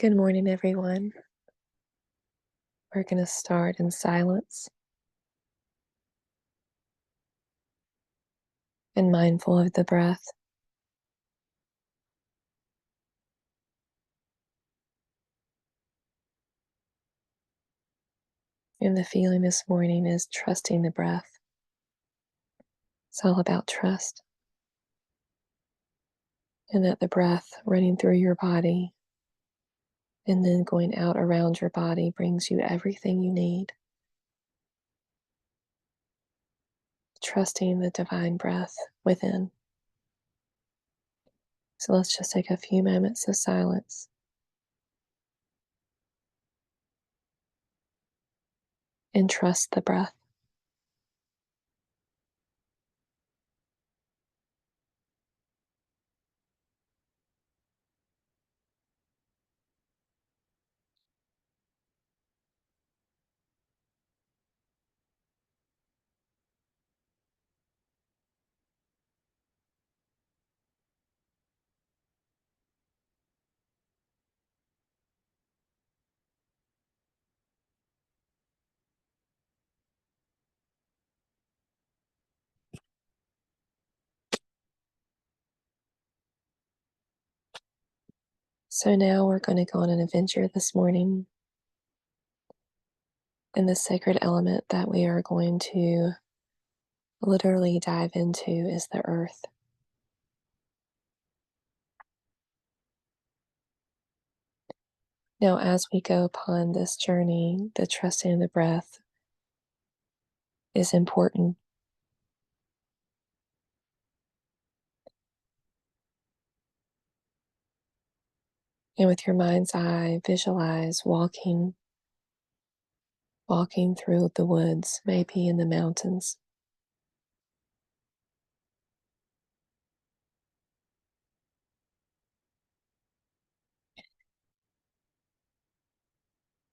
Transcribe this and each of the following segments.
Good morning, everyone. We're going to start in silence and mindful of the breath. And the feeling this morning is trusting the breath. It's all about trust. And that the breath running through your body and then going out around your body brings you everything you need. Trusting the divine breath within. So let's just take a few moments of silence. And trust the breath. So now we're going to go on an adventure this morning. And the sacred element that we are going to literally dive into is the earth. Now, as we go upon this journey, the trusting the breath is important. And with your mind's eye, visualize walking through the woods, maybe in the mountains.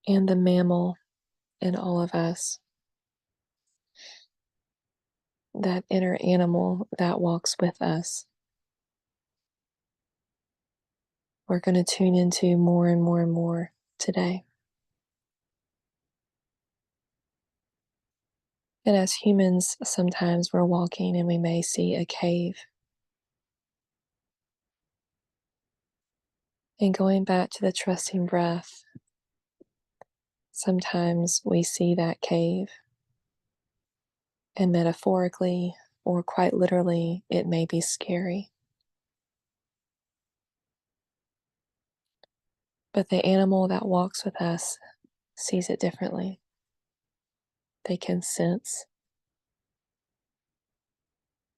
And the mammal in all of us, that inner animal that walks with us. We're going to tune into more and more and more today. And as humans, sometimes we're walking and we may see a cave. And going back to the trusting breath, sometimes we see that cave, and metaphorically or quite literally, it may be scary. But the animal that walks with us sees it differently. They can sense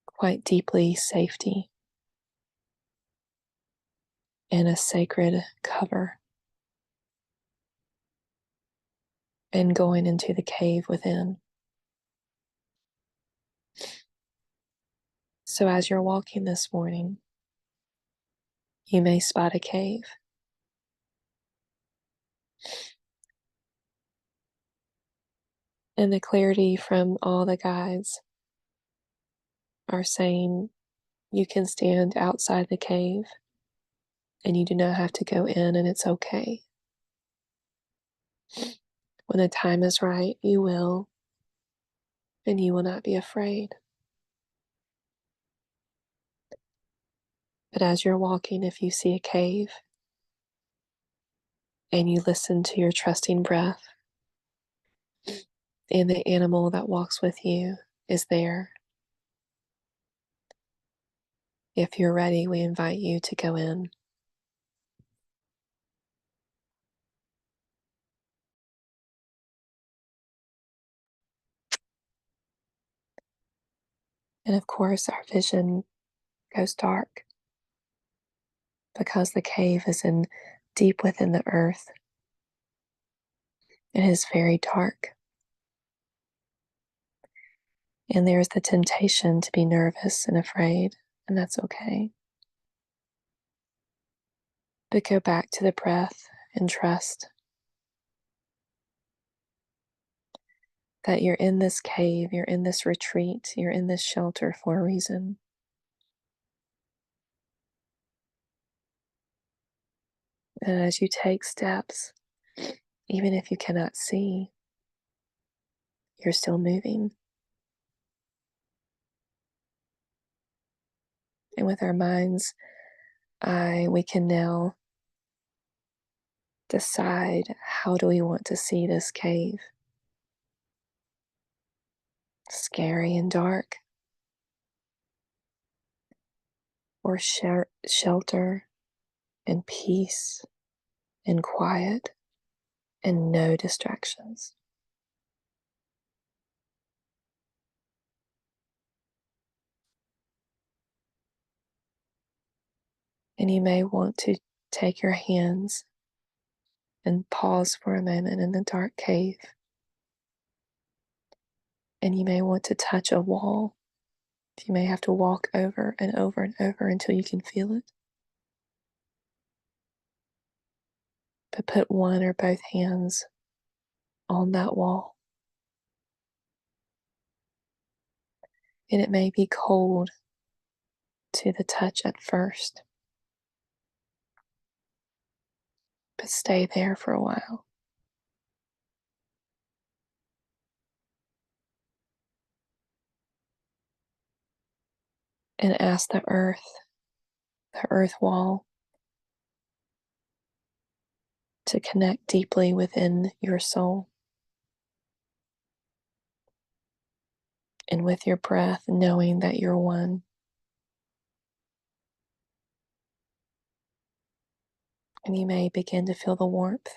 quite deeply safety and a sacred cover, and going into the cave within. So as you're walking this morning, you may spot a cave. And the clarity from all the guides are saying you can stand outside the cave and you do not have to go in, and it's okay. When the time is right, you will, and you will not be afraid. But as you're walking, if you see a cave and you listen to your trusting breath, and the animal that walks with you is there, if you're ready, we invite you to go in. And of course, our vision goes dark because the cave is in deep within the earth. It is very dark. And there's the temptation to be nervous and afraid, and that's okay. But go back to the breath and trust that you're in this cave, you're in this retreat, you're in this shelter for a reason. And as you take steps, even if you cannot see, you're still moving. And with our mind's eye, we can now decide, how do we want to see this cave? Scary and dark, or shelter and peace and quiet and no distractions. And you may want to take your hands and pause for a moment in the dark cave. And you may want to touch a wall. You may have to walk over and over and over until you can feel it. But put one or both hands on that wall. And it may be cold to the touch at first, but stay there for a while. And ask the earth wall, to connect deeply within your soul. And with your breath, knowing that you're one. And you may begin to feel the warmth.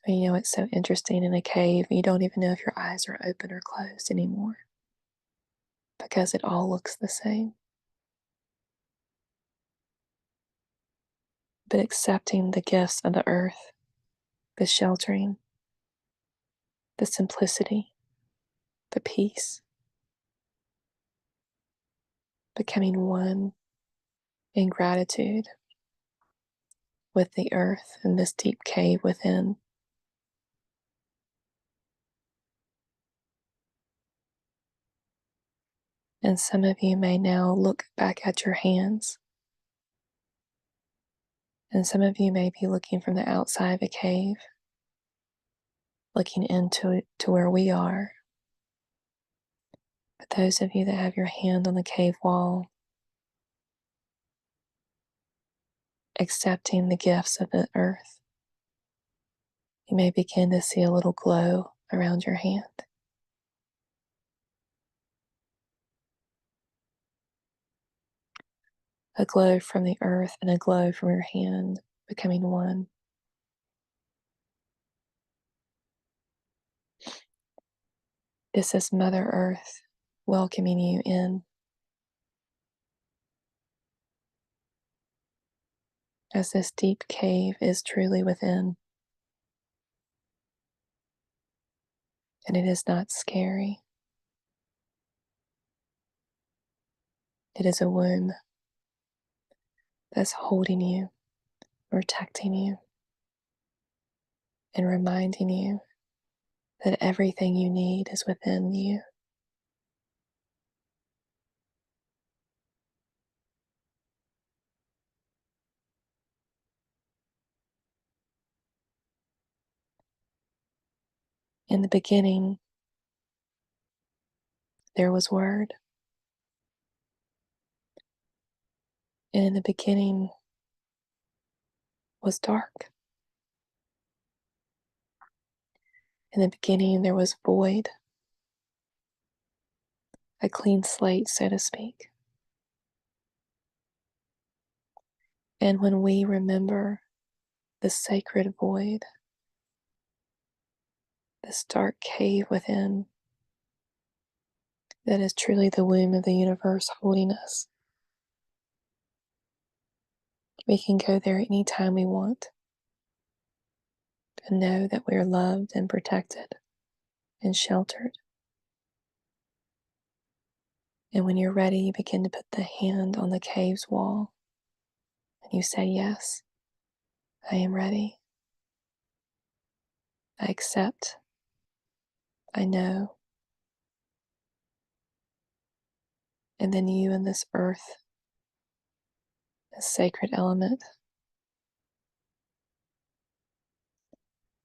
And you know, it's so interesting in a cave, you don't even know if your eyes are open or closed anymore, because it all looks the same. But accepting the gifts of the earth, the sheltering, the simplicity, the peace, becoming one in gratitude with the earth and this deep cave within. And some of you may now look back at your hands. And some of you may be looking from the outside of a cave, looking into it to where we are. But those of you that have your hand on the cave wall, accepting the gifts of the earth, you may begin to see a little glow around your hand. A glow from the earth and a glow from your hand, becoming one. This is Mother Earth welcoming you in, as this deep cave is truly within. And it is not scary. It is a womb that's holding you, protecting you, and reminding you that everything you need is within you. In the beginning, there was Word. And in the beginning was dark. In the beginning, there was void, a clean slate, so to speak. And when we remember the sacred void, this dark cave within, that is truly the womb of the universe holding us, we can go there anytime we want and know that we are loved and protected and sheltered. And when you're ready, you begin to put the hand on the cave's wall and you say, yes, I am ready. I accept. I know. And then you and this earth, this sacred element,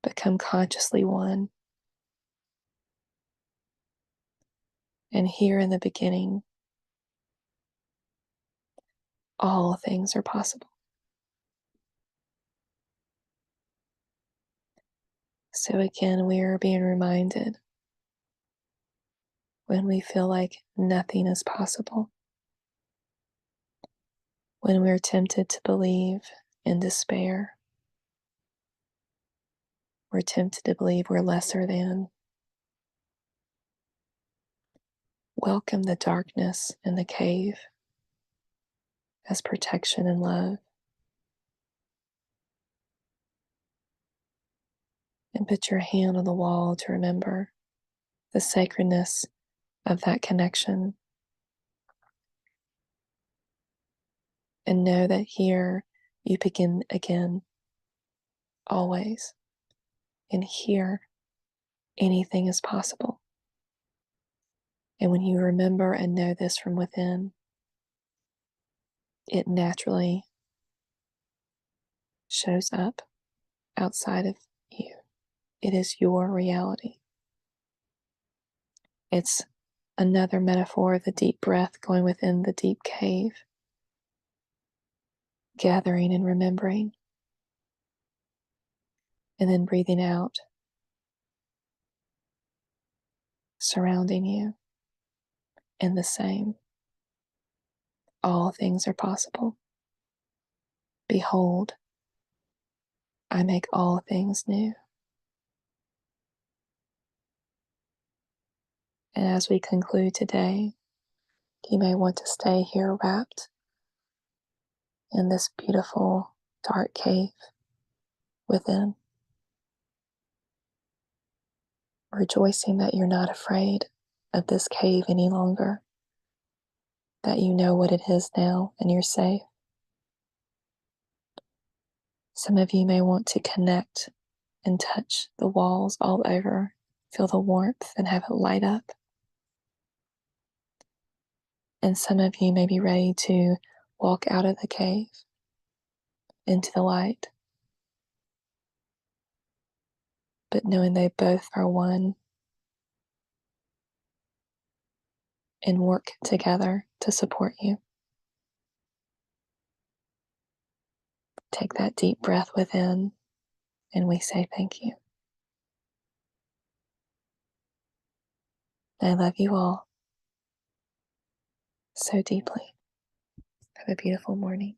become consciously one. And here in the beginning, all things are possible. So again, we are being reminded when we feel like nothing is possible, when we're tempted to believe in despair, we're tempted to believe we're lesser than. Welcome the darkness in the cave as protection and love, and put your hand on the wall to remember the sacredness of that connection, and know that here you begin again, always, and here anything is possible. And when you remember and know this from within, it naturally shows up outside of you. It is your reality. It's another metaphor of the deep breath going within the deep cave, gathering and remembering, and then breathing out, surrounding you, and the same. All things are possible. Behold, I make all things new. And as we conclude today, you may want to stay here wrapped in this beautiful dark cave within, rejoicing that you're not afraid of this cave any longer, that you know what it is now and you're safe. Some of you may want to connect and touch the walls all over, feel the warmth and have it light up. And some of you may be ready to walk out of the cave into the light, but knowing they both are one and work together to support you. Take that deep breath within, and we say thank you. I love you all so deeply. Have a beautiful morning.